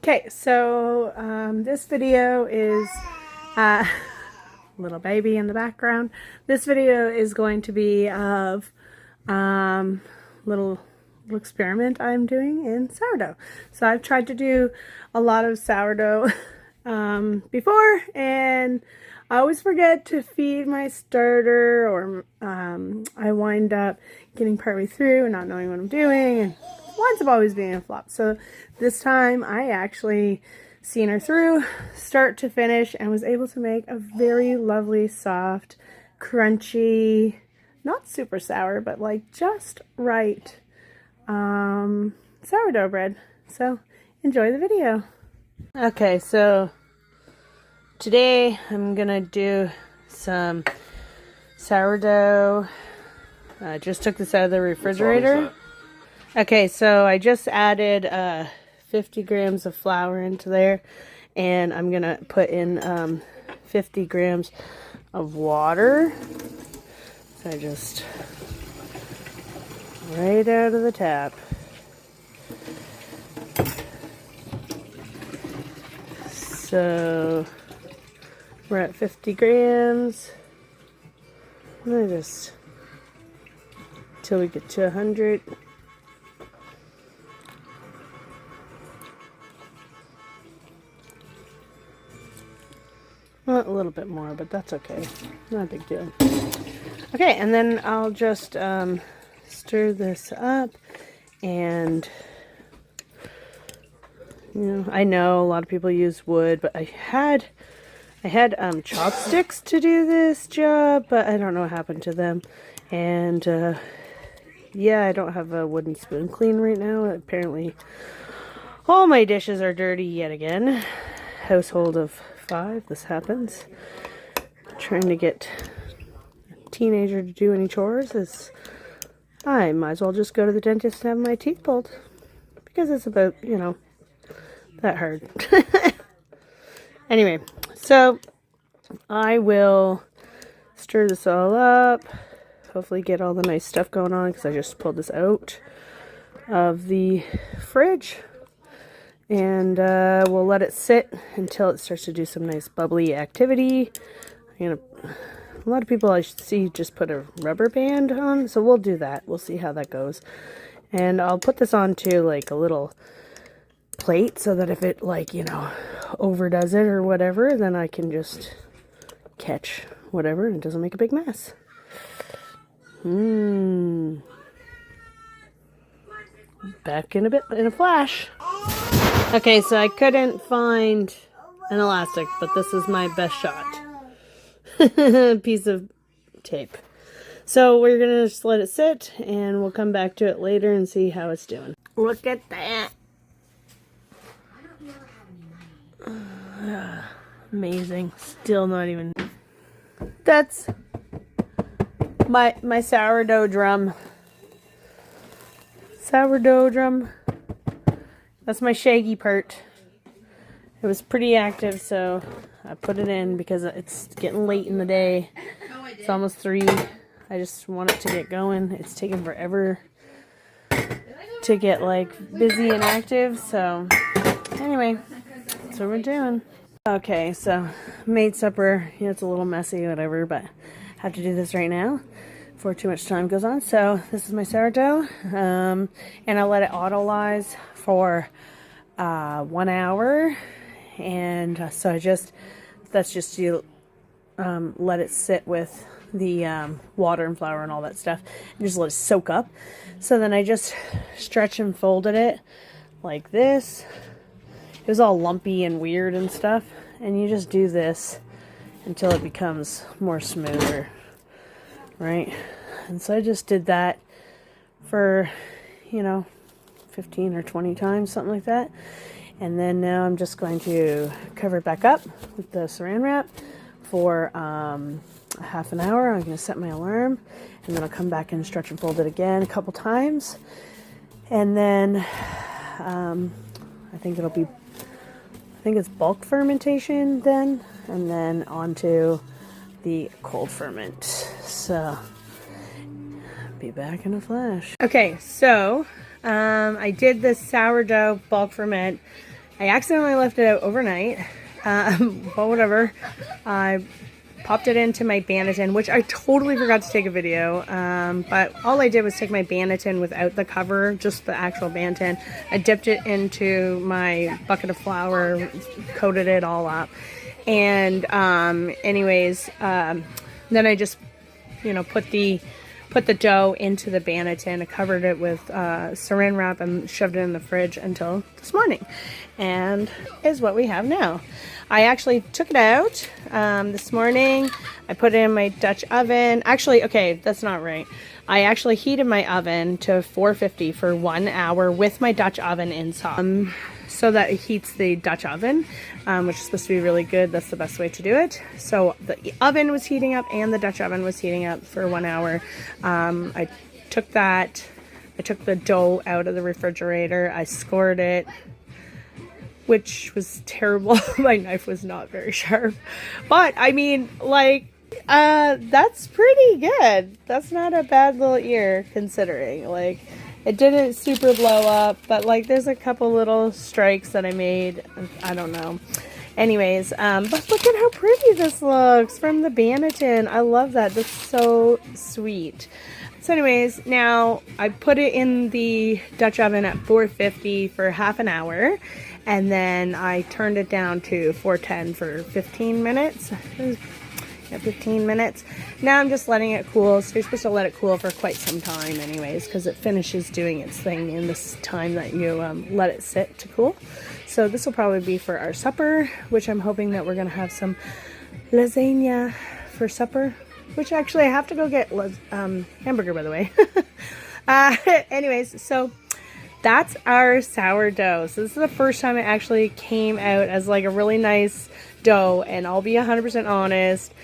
Okay, so this video is little baby in the background. This video is going to be of little experiment I'm doing in sourdough. So I've tried to do a lot of sourdough before, and I always forget to feed my starter, or I wind up getting partway through and not knowing what I'm doing, and winds up always being a flop. So this time I actually seen her through start to finish and was able to make a very lovely, soft, crunchy, not super sour, but like just right sourdough bread. So enjoy the video. Okay, so today I'm gonna do some sourdough. I just took this out of the refrigerator. Okay, so I just added 50 grams of flour into there, and I'm gonna put in 50 grams of water. So I just right out of the tap. So we're at 50 grams. Let me just till we get to 100. Well, a little bit more, but that's okay. Not a big deal. Okay, and then I'll just stir this up, and I know a lot of people use wood, but I had chopsticks to do this job, but I don't know what happened to them. And yeah, I don't have a wooden spoon clean right now. Apparently all my dishes are dirty yet again. Household of 5, this happens. Trying to get a teenager to do any chores is, I might as well just go to the dentist and have my teeth pulled, because it's about, that hard. Anyway, so I will stir this all up, hopefully get all the nice stuff going on, because I just pulled this out of the fridge. And we'll let it sit until it starts to do some nice bubbly activity. A lot of people I see just put a rubber band on, so we'll do that. We'll see how that goes. And I'll put this onto like a little plate so that if it overdoes it or whatever, then I can just catch whatever and it doesn't make a big mess. Back in a flash. Okay, so I couldn't find an elastic, but this is my best shot. Piece of tape. So we're going to just let it sit, and we'll come back to it later and see how it's doing. Look at that. Amazing. Still not even... That's my sourdough drum. Sourdough drum. That's my shaggy part. It was pretty active, so I put it in because it's getting late in the day. It's almost 3. I just want it to get going. It's taking forever to get busy and active. So anyway, that's what we're doing. Okay, so made supper. It's a little messy, whatever, but I have to do this right now before too much time goes on. So this is my sourdough, and I'll let it autolyze for 1 hour, and so that's just you let it sit with the water and flour and all that stuff, and just let it soak up. So then I just stretch and folded it like this. It was all lumpy and weird and stuff, and you just do this until it becomes more smoother, right? And so I just did that for 15 or 20 times, something like that. And then now I'm just going to cover it back up with the saran wrap for half an hour. I'm going to set my alarm, and then I'll come back and stretch and fold it again a couple times. And then I think it's bulk fermentation then, and then onto the cold ferment. So be back in a flash. Okay, so I did this sourdough bulk ferment I accidentally left it out overnight. But whatever. I popped it into my Banneton, which I totally forgot to take a video. But all I did was take my Banneton without the cover, just the actual Banneton. I dipped it into my bucket of flour, coated it all up. And anyways, then I just, you know, put the dough into the Banneton. I covered it with saran wrap and shoved it in the fridge until this morning, and is what we have now. I actually took it out this morning. I put it in my Dutch oven. Actually, okay, that's not right. I actually heated my oven to 450 for 1 hour with my Dutch oven inside. So that it heats the Dutch oven, which is supposed to be really good. That's the best way to do it. So the oven was heating up and the Dutch oven was heating up for 1 hour. I took the dough out of the refrigerator. I scored it, which was terrible. My knife was not very sharp, but I mean, like, that's pretty good. That's not a bad little ear considering, like, it didn't super blow up, but like there's a couple little strikes that I made. I don't know. Anyways, but look at how pretty this looks from the Banneton. I love that. That's so sweet. So anyways, now I put it in the Dutch oven at 450 for half an hour. And then I turned it down to 410 for 15 minutes. Yeah, 15 minutes. Now I'm just letting it cool. So you're supposed to let it cool for quite some time anyways, because it finishes doing its thing in this time that you let it sit to cool. So this will probably be for our supper, which I'm hoping that we're going to have some lasagna for supper, which actually I have to go get hamburger, by the way. Anyways, so that's our sourdough. So this is the first time it actually came out as like a really nice dough, and I'll be 100% honest,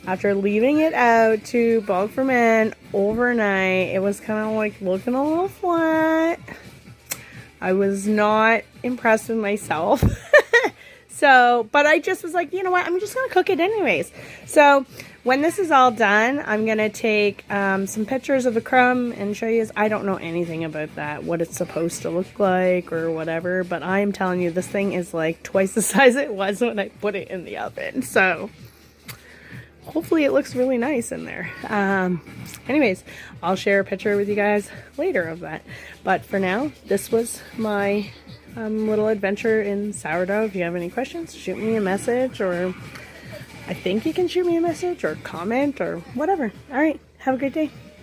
after leaving it out to bulk ferment overnight, it was kind of like looking a little flat. I was not impressed with myself. So, but I just was like, you know what, I'm just gonna cook it anyways. So when this is all done, I'm gonna take some pictures of the crumb and show you. I don't know anything about that, what it's supposed to look like or whatever, but I am telling you, this thing is like twice the size it was when I put it in the oven. So hopefully it looks really nice in there. Anyways, I'll share a picture with you guys later of that. But for now, this was my little adventure in sourdough. If you have any questions, shoot me a message, or I think you can shoot me a message or comment or whatever. All right, have a great day.